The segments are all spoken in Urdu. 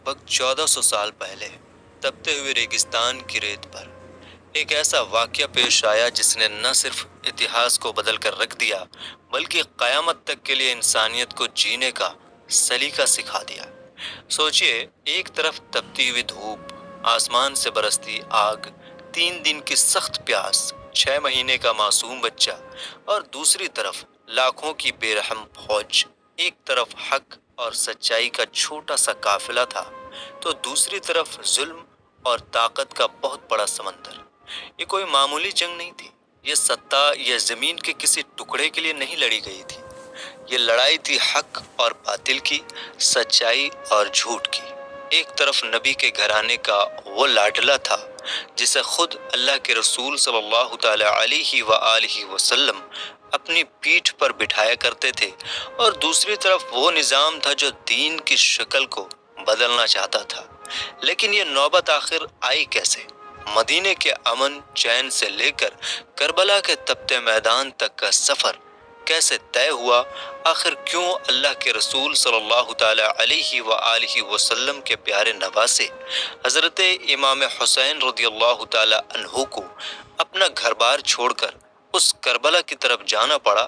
لگ بھگ 1400 سال پہلے تپتے ہوئے ریگستان کی ریت پر ایک ایسا واقعہ پیش آیا جس نے نہ صرف اتہاس کو بدل کر رکھ دیا بلکہ قیامت تک کے لیے انسانیت کو جینے کا سلیقہ سکھا دیا۔ سوچئے، ایک طرف تپتی ہوئی دھوپ، آسمان سے برستی آگ، 3 دن کی سخت پیاس، 6 مہینے کا معصوم بچہ، اور دوسری طرف لاکھوں کی بے رحم فوج۔ ایک طرف حق اور سچائی کا چھوٹا سا قافلہ تھا تو دوسری طرف ظلم اور طاقت کا بہت بڑا سمندر۔ یہ کوئی معمولی جنگ نہیں تھی، یہ سطح یا زمین کے کسی ٹکڑے کے لیے نہیں لڑی گئی تھی، یہ لڑائی تھی حق اور باطل کی، سچائی اور جھوٹ کی۔ ایک طرف نبی کے گھرانے کا وہ لاڈلا تھا جسے خود اللہ کے رسول صلی اللہ تعالی علیہ وآلہ وسلم اپنی پیٹھ پر بٹھایا کرتے تھے، اور دوسری طرف وہ نظام تھا جو دین کی شکل کو بدلنا چاہتا تھا۔ لیکن یہ نوبت آخر آئی کیسے؟ مدینے کے امن چین سے لے کر کربلا کے تپتے میدان تک کا سفر کیسے طے ہوا؟ آخر کیوں اللہ کے رسول صلی اللہ تعالی علیہ وآلہ وسلم کے پیارے نواسے حضرت امام حسین رضی اللہ تعالی عنہ کو اپنا گھر بار چھوڑ کر اس کربلا کی طرف جانا پڑا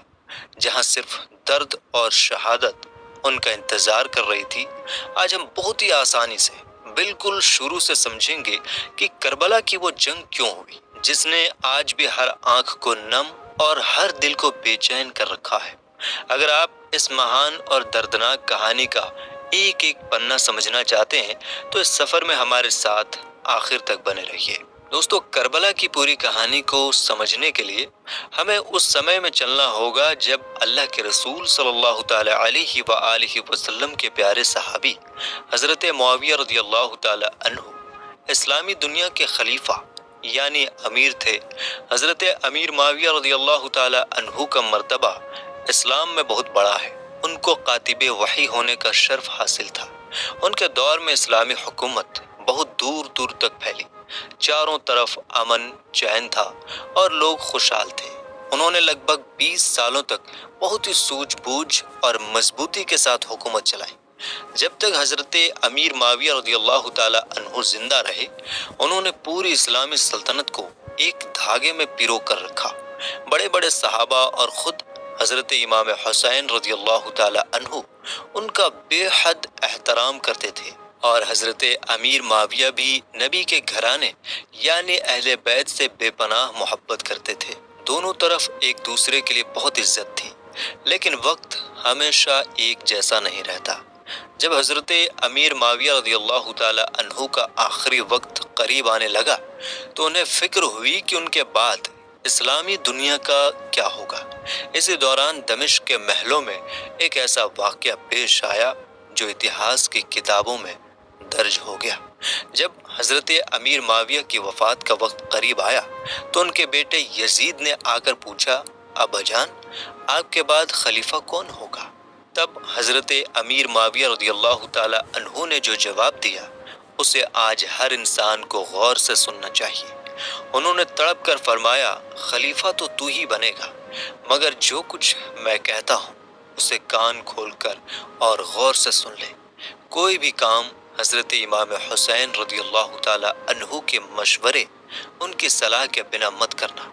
جہاں صرف درد اور شہادت ان کا انتظار کر رہی تھی؟ آج ہم بہت ہی آسانی سے بالکل شروع سے سمجھیں گے کہ کربلا کی وہ جنگ کیوں ہوئی جس نے آج بھی ہر آنکھ کو نم اور ہر دل کو بے چین کر رکھا ہے۔ اگر آپ اس مہان اور دردناک کہانی کا ایک ایک پنا سمجھنا چاہتے ہیں تو اس سفر میں ہمارے ساتھ آخر تک بنے رہیے۔ دوستو، کربلا کی پوری کہانی کو سمجھنے کے لیے ہمیں اس سمے میں چلنا ہوگا جب اللہ کے رسول صلی اللہ تعالی علیہ وآلہ وسلم کے پیارے صحابی حضرت معاویہ رضی اللہ تعالی عنہ اسلامی دنیا کے خلیفہ یعنی امیر تھے۔ حضرت امیر معاویہ رضی اللہ تعالی عنہ کا مرتبہ اسلام میں بہت بڑا ہے۔ ان کو کاتب وحی ہونے کا شرف حاصل تھا۔ ان کے دور میں اسلامی حکومت بہت دور دور تک پھیلی، چاروں طرف امن چین تھا اور لوگ خوشحال تھے۔ انہوں نے لگ بھگ 20 سالوں تک بہت ہی سوجھ بوجھ اور مضبوطی کے ساتھ حکومت چلائی۔ جب تک حضرت امیر معاویہ رضی اللہ تعالی عنہ زندہ رہے، انہوں نے پوری اسلامی سلطنت کو ایک دھاگے میں پیرو کر رکھا۔ بڑے بڑے صحابہ اور خود حضرت امام حسین رضی اللہ تعالی عنہ ان کا بے حد احترام کرتے تھے، اور حضرت امیر معاویہ بھی نبی کے گھرانے یعنی اہل بیت سے بے پناہ محبت کرتے تھے۔ دونوں طرف ایک دوسرے کے لیے بہت عزت تھی، لیکن وقت ہمیشہ ایک جیسا نہیں رہتا۔ جب حضرت امیر معاویہ رضی اللہ تعالی عنہ کا آخری وقت قریب آنے لگا تو انہیں فکر ہوئی کہ ان کے بعد اسلامی دنیا کا کیا ہوگا۔ اسی دوران دمشق کے محلوں میں ایک ایسا واقعہ پیش آیا جو اتہاس کی کتابوں میں درج ہو گیا۔ جب حضرت امیر معاویہ کی وفات کا وقت قریب آیا تو ان کے بیٹے یزید نے آ کر پوچھا، ابا جان، آپ کے بعد خلیفہ کون ہوگا؟ تب حضرت امیر معاویہ رضی اللہ تعالی عنہ نے جو جواب دیا اسے آج ہر انسان کو غور سے سننا چاہیے۔ انہوں نے تڑپ کر فرمایا، خلیفہ تو تو ہی بنے گا، مگر جو کچھ میں کہتا ہوں اسے کان کھول کر اور غور سے سن لے۔ کوئی بھی کام حضرت امام حسین رضی اللہ تعالی عنہ کے مشورے، ان کی صلاح کے بنا مت کرنا۔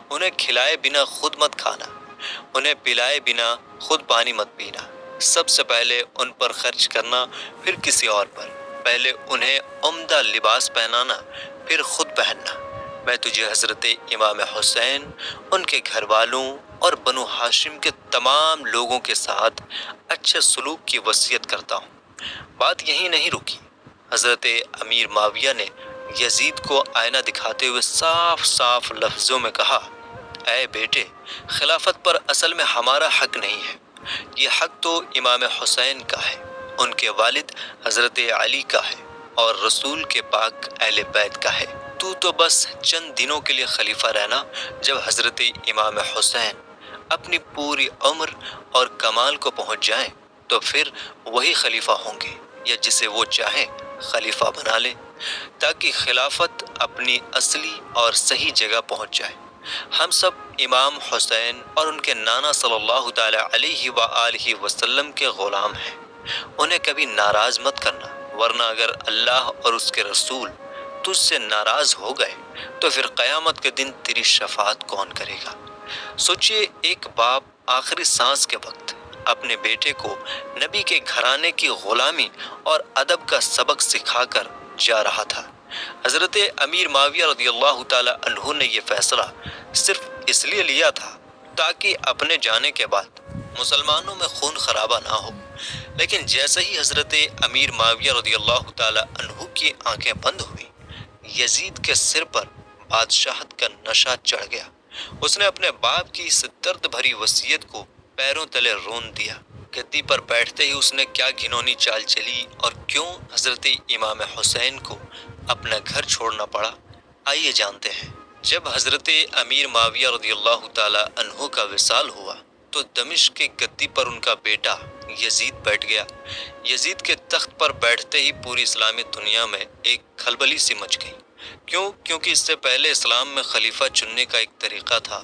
انہیں کھلائے بنا خود مت کھانا، انہیں پلائے بنا خود پانی مت پینا۔ سب سے پہلے ان پر خرچ کرنا، پھر کسی اور پر۔ پہلے انہیں عمدہ لباس پہنانا، پھر خود پہننا۔ میں تجھے حضرت امام حسین، ان کے گھر والوں اور بنو ہاشم کے تمام لوگوں کے ساتھ اچھے سلوک کی وصیت کرتا ہوں۔ بات یہیں نہیں رکی۔ حضرت امیر معاویہ نے یزید کو آئینہ دکھاتے ہوئے صاف صاف لفظوں میں کہا، اے بیٹے، خلافت پر اصل میں ہمارا حق نہیں ہے، یہ حق تو امام حسین کا ہے، ان کے والد حضرت علی کا ہے، اور رسول کے پاک اہل بیت کا ہے۔ تو بس چند دنوں کے لیے خلیفہ رہنا، جب حضرت امام حسین اپنی پوری عمر اور کمال کو پہنچ جائیں تو پھر وہی خلیفہ ہوں گے، یا جسے وہ چاہیں خلیفہ بنا لیں، تاکہ خلافت اپنی اصلی اور صحیح جگہ پہنچ جائے۔ ہم سب امام حسین اور ان کے نانا صلی اللہ تعالی علیہ وآلہ وسلم کے غلام ہیں، انہیں کبھی ناراض مت کرنا، ورنہ اگر اللہ اور اس کے رسول تجھ سے ناراض ہو گئے تو پھر قیامت کے دن تیری شفاعت کون کرے گا؟ سوچئے، ایک باپ آخری سانس کے وقت اپنے بیٹے کو نبی کے گھرانے کی غلامی اور ادب کا سبق سکھا کر جا رہا تھا۔ حضرت امیر معاویہ رضی اللہ تعالی عنہ نے یہ فیصلہ صرف اس لیے لیا تھا تاکہ اپنے جانے کے بعد مسلمانوں میں خون خرابہ نہ ہو، لیکن جیسے ہی حضرت امیر معاویہ رضی اللہ تعالی عنہ کی آنکھیں بند ہوئیں، یزید کے سر پر بادشاہت کا نشہ چڑھ گیا۔ اس نے اپنے باپ کی اس درد بھری وصیت کو پیروں تلے رون دیا۔ گدی پر بیٹھتے ہی اس نے کیا گھنونی چال چلی اور کیوں حضرت امام حسین کو اپنا گھر چھوڑنا پڑا، آئیے جانتے ہیں۔ جب حضرت امیر معاویہ رضی اللہ تعالی عنہ کا وصال ہوا تو دمشق کے گدی پر ان کا بیٹا یزید بیٹھ گیا۔ یزید کے تخت پر بیٹھتے ہی پوری اسلامی دنیا میں ایک کھلبلی سی مچ گئی۔ کیونکہ اس سے پہلے اسلام میں خلیفہ چننے کا ایک طریقہ تھا۔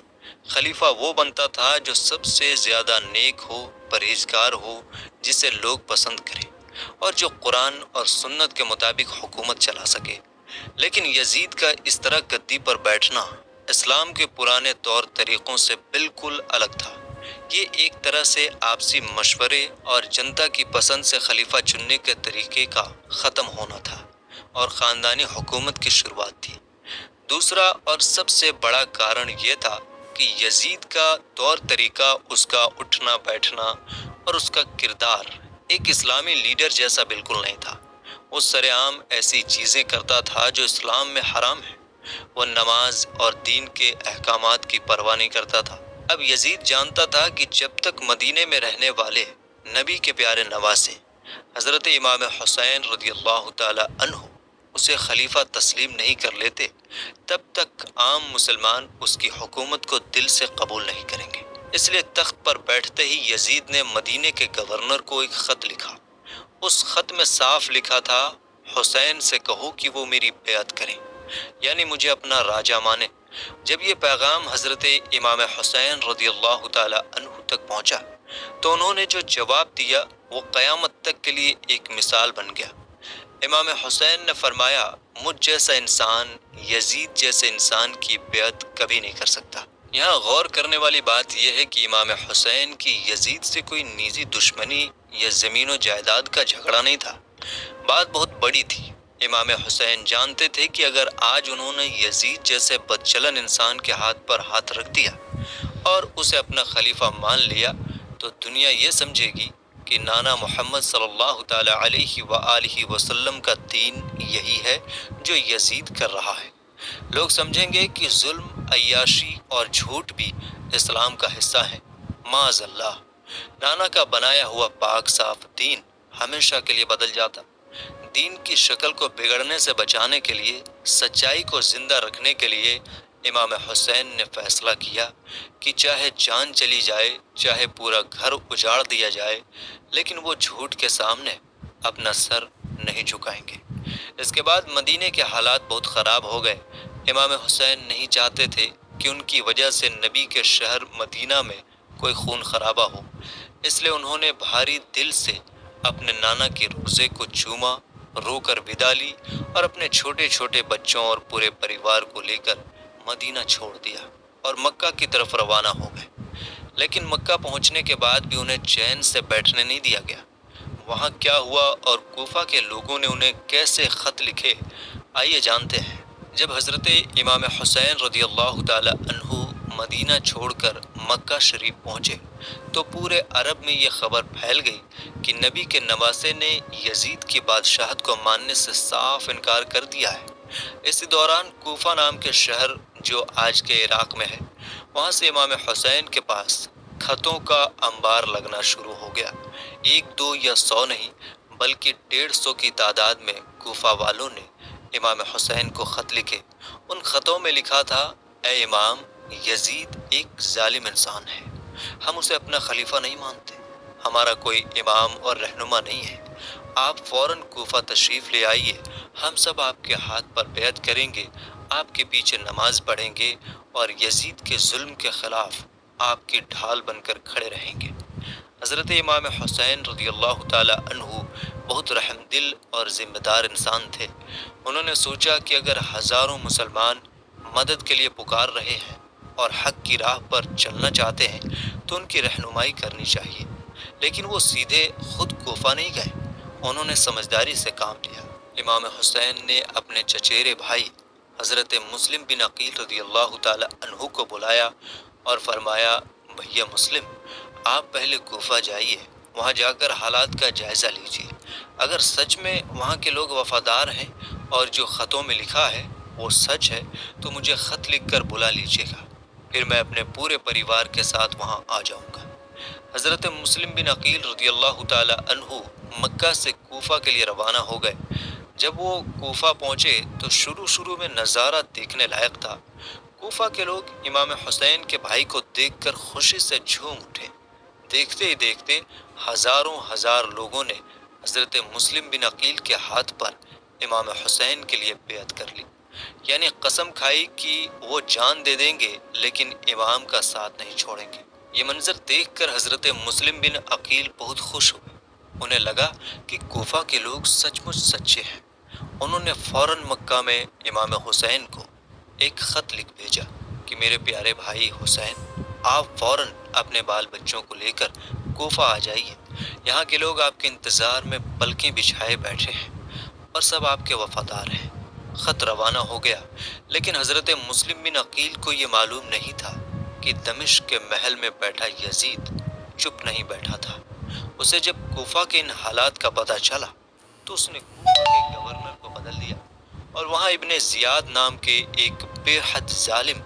خلیفہ وہ بنتا تھا جو سب سے زیادہ نیک ہو، پرہیزگار ہو، جسے لوگ پسند کریں اور جو قرآن اور سنت کے مطابق حکومت چلا سکے۔ لیکن یزید کا اس طرح گدی پر بیٹھنا اسلام کے پرانے طور طریقوں سے بالکل الگ تھا۔ یہ ایک طرح سے آپسی مشورے اور جنتا کی پسند سے خلیفہ چننے کے طریقے کا ختم ہونا تھا اور خاندانی حکومت کی شروعات تھی۔ دوسرا اور سب سے بڑا کارن یہ تھا کہ یزید کا طور طریقہ، اس کا اٹھنا بیٹھنا اور اس کا کردار ایک اسلامی لیڈر جیسا بالکل نہیں تھا۔ وہ سر عام ایسی چیزیں کرتا تھا جو اسلام میں حرام ہیں۔ وہ نماز اور دین کے احکامات کی پرواہ نہیں کرتا تھا۔ اب یزید جانتا تھا کہ جب تک مدینے میں رہنے والے نبی کے پیارے نواسے حضرت امام حسین رضی اللہ تعالی عنہ اسے خلیفہ تسلیم نہیں کر لیتے، تب تک عام مسلمان اس کی حکومت کو دل سے قبول نہیں کریں گے۔ اس لیے تخت پر بیٹھتے ہی یزید نے مدینے کے گورنر کو ایک خط لکھا۔ اس خط میں صاف لکھا تھا، حسین سے کہو کہ وہ میری بیعت کریں، یعنی مجھے اپنا راجا مانے۔ جب یہ پیغام حضرت امام حسین رضی اللہ تعالی عنہ تک پہنچا تو انہوں نے جو جواب دیا وہ قیامت تک کے لیے ایک مثال بن گیا۔ امام حسین نے فرمایا، مجھ جیسا انسان یزید جیسے انسان کی بیعت کبھی نہیں کر سکتا۔ یہاں غور کرنے والی بات یہ ہے کہ امام حسین کی یزید سے کوئی نجی دشمنی یا زمین و جائیداد کا جھگڑا نہیں تھا۔ بات بہت بڑی تھی۔ امام حسین جانتے تھے کہ اگر آج انہوں نے یزید جیسے بدچلن انسان کے ہاتھ پر ہاتھ رکھ دیا اور اسے اپنا خلیفہ مان لیا تو دنیا یہ سمجھے گی کہ نانا محمد صلی اللہ تعالی علیہ وآلہ وسلم کا دین یہی ہے جو یزید کر رہا ہے۔ لوگ سمجھیں گے کہ ظلم، عیاشی اور جھوٹ بھی اسلام کا حصہ ہیں۔ معاذ اللہ، نانا کا بنایا ہوا پاک صاف دین ہمیشہ کے لیے بدل جاتا۔ دین کی شکل کو بگڑنے سے بچانے کے لیے، سچائی کو زندہ رکھنے کے لیے امام حسین نے فیصلہ کیا کہ چاہے جان چلی جائے، چاہے پورا گھر اجاڑ دیا جائے، لیکن وہ جھوٹ کے سامنے اپنا سر نہیں جھکائیں گے۔ اس کے بعد مدینے کے حالات بہت خراب ہو گئے۔ امام حسین نہیں چاہتے تھے کہ ان کی وجہ سے نبی کے شہر مدینہ میں کوئی خون خرابہ ہو، اس لیے انہوں نے بھاری دل سے اپنے نانا کے روزے کو چوما، رو کر ودا لی اور اپنے چھوٹے چھوٹے بچوں اور پورے پریوار کو لے کر مدینہ چھوڑ دیا اور مکہ کی طرف روانہ ہو گئے۔ لیکن مکہ پہنچنے کے بعد بھی انہیں چین سے بیٹھنے نہیں دیا گیا۔ وہاں کیا ہوا اور کوفہ کے لوگوں نے انہیں کیسے خط لکھے، آئیے جانتے ہیں۔ جب حضرت امام حسین رضی اللہ تعالی عنہ مدینہ چھوڑ کر مکہ شریف پہنچے تو پورے عرب میں یہ خبر پھیل گئی کہ نبی کے نواسے نے یزید کی بادشاہت کو ماننے سے صاف انکار کر دیا ہے۔ اسی دوران کوفہ نام کے شہر جو آج کے عراق میں ہے، وہاں سے امام حسین کے پاس خطوں کا انبار لگنا شروع ہو گیا۔ 1 2 یا 100 نہیں بلکہ 150 کی تعداد میں کوفہ والوں نے امام حسین کو خط لکھے۔ ان خطوں میں لکھا تھا، اے امام، یزید ایک ظالم انسان ہے، ہم اسے اپنا خلیفہ نہیں مانتے، ہمارا کوئی امام اور رہنما نہیں ہے، آپ فوراً کوفہ تشریف لے آئیے، ہم سب آپ کے ہاتھ پر بیعت کریں گے، آپ کے پیچھے نماز پڑھیں گے اور یزید کے ظلم کے خلاف آپ کی ڈھال بن کر کھڑے رہیں گے۔ حضرت امام حسین رضی اللہ تعالی عنہ بہت رحم دل اور ذمہ دار انسان تھے۔ انہوں نے سوچا کہ اگر ہزاروں مسلمان مدد کے لیے پکار رہے ہیں اور حق کی راہ پر چلنا چاہتے ہیں تو ان کی رہنمائی کرنی چاہیے۔ لیکن وہ سیدھے خود کوفہ نہیں گئے، انہوں نے سمجھداری سے کام لیا۔ امام حسین نے اپنے چچیرے بھائی حضرت مسلم بن عقیل رضی اللہ تعالی عنہ کو بلایا اور فرمایا، بھیا مسلم، آپ پہلے کوفہ جائیے، وہاں جا کر حالات کا جائزہ لیجیے۔ اگر سچ میں وہاں کے لوگ وفادار ہیں اور جو خطوں میں لکھا ہے وہ سچ ہے تو مجھے خط لکھ کر بلا لیجیے گا، پھر میں اپنے پورے پریوار کے ساتھ وہاں آ جاؤں گا۔ حضرت مسلم بن عقیل رضی اللہ تعالی عنہ مکہ سے کوفہ کے لیے روانہ ہو گئے۔ جب وہ کوفہ پہنچے تو شروع میں نظارہ دیکھنے لائق تھا۔ کوفہ کے لوگ امام حسین کے بھائی کو دیکھ کر خوشی سے جھوم اٹھے۔ دیکھتے ہی دیکھتے ہزار لوگوں نے حضرت مسلم بن عقیل کے ہاتھ پر امام حسین کے لیے بیعت کر لی، یعنی قسم کھائی کہ وہ جان دے دیں گے لیکن امام کا ساتھ نہیں چھوڑیں گے۔ یہ منظر دیکھ کر حضرت مسلم بن عقیل بہت خوش ہوئے، انہیں لگا کہ کوفہ کے لوگ سچ مچ سچے ہیں۔ انہوں نے فوراً مکہ میں امام حسین کو ایک خط لکھ بھیجا کہ میرے پیارے بھائی حسین، آپ فوراً اپنے بال بچوں کو لے کر کوفہ آ جائیے، یہاں کے لوگ آپ کے انتظار میں پلکیں بچھائے بیٹھے ہیں اور سب آپ کے وفادار ہیں۔ خط روانہ ہو گیا، لیکن حضرت مسلم بن عقیل کو یہ معلوم نہیں تھا کہ دمشق کے محل میں بیٹھا یزید چپ نہیں بیٹھا تھا۔ اسے جب کوفہ کے ان حالات کا پتہ چلا تو اس نے کوفہ کے گورنر کو بدل دیا اور وہاں ابن زیاد نام کے ایک بے حد ظالم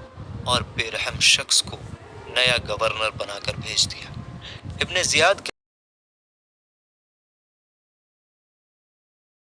اور بے رحم شخص کو نیا گورنر بنا کر بھیج دیا۔ ابن زیاد